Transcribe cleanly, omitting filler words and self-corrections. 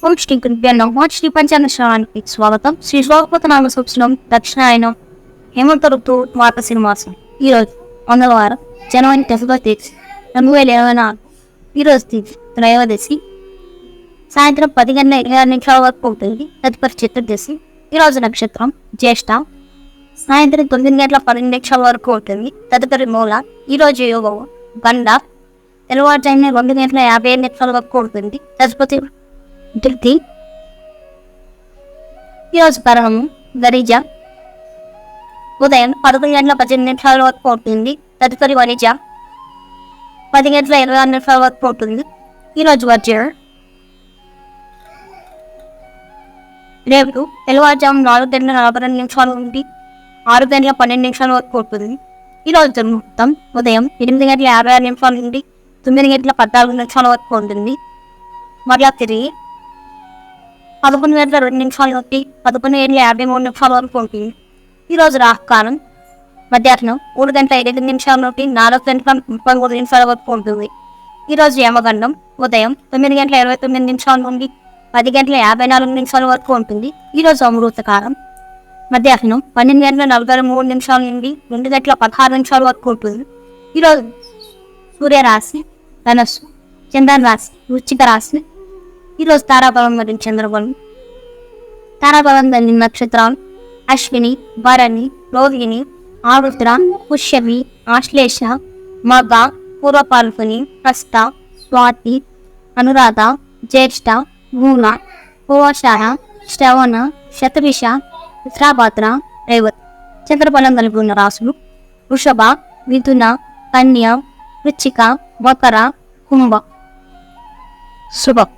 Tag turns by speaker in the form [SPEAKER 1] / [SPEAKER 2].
[SPEAKER 1] ఓం శ్రీ గురుభ్యో నమః. శ్రీ పంచాంగ శ్రవణానికి స్వాగతం. శ్రీ శ్లోకపత నామ సంవత్సరం దక్షిణాయనం హేమంత ఋతువు మార్గశిర మాసం. ఈరోజు మంగళవారం జనవరి 10వ తేదీ 2024. ఈరోజు తిథి త్రయోదశి. సాయంత్రం 10:26 వరకు ఉంటుంది. తదుపరి చతుర్దశి. ఈరోజు నక్షత్రం జ్యేష్ఠ. సాయంత్రం 9:12 వరకు ఉంటుంది. తదుపరి మూల. ఈరోజు యోగం గండ. తెల్లవారుజామున 2:55 వరకు ఉంటుంది. తదుపరి ధృతి. ఈరోజు పరమము గరిజ. ఉదయం 11:18 వరకు ఉంటుంది. తదుపరి వనిజ 10:26 వరకు ఉంటుంది. ఈరోజు వర్జ్య. రేపు తెల్లవారుజాము 4:42 నుండి 6:12 వరకు ఉంటుంది. ఈరోజు దుర్ముహూర్తం ఉదయం 8:56 నుండి 9:14 వరకు ఉంటుంది. మరలా తిరిగి 11:02 నుండి 11:53 వరకు ఉంటుంది. ఈరోజు రాహుకాలం మధ్యాహ్నం 3:05 నుండి 4:33 వరకు ఉంటుంది. ఈరోజు యమగండం ఉదయం 9:29 నుండి 10:54 వరకు ఉంటుంది. ఈరోజు అమృతకాలం మధ్యాహ్నం 12:43 నుండి 2:16 వరకు ఉంటుంది. ఈరోజు సూర్యరాశి ధనస్సు, చంద్ర రాశి వృశ్చిక రాశి. ఈరోజు తారాబలం మరియు చంద్రబలం. తారాబలం దాని నక్షత్రాలు అశ్విని, భరణి, రోహిణి, ఆరుద్ర, పుష్యమి, ఆశ్లేష, మగ, పూర్వపాల్గుని, హస్త, స్వాతి, అనురాధ, జ్యేష్ఠ, మూల, పూర్వషాఢ, శ్రవణ, శతభిష, ఉత్తరాభాద్ర, రేవతి. చంద్రబలం కలిగి ఉన్న రాశులు వృషభ, మిథున, కన్య, వృశ్చిక, మకర, కుంభ. శుభం.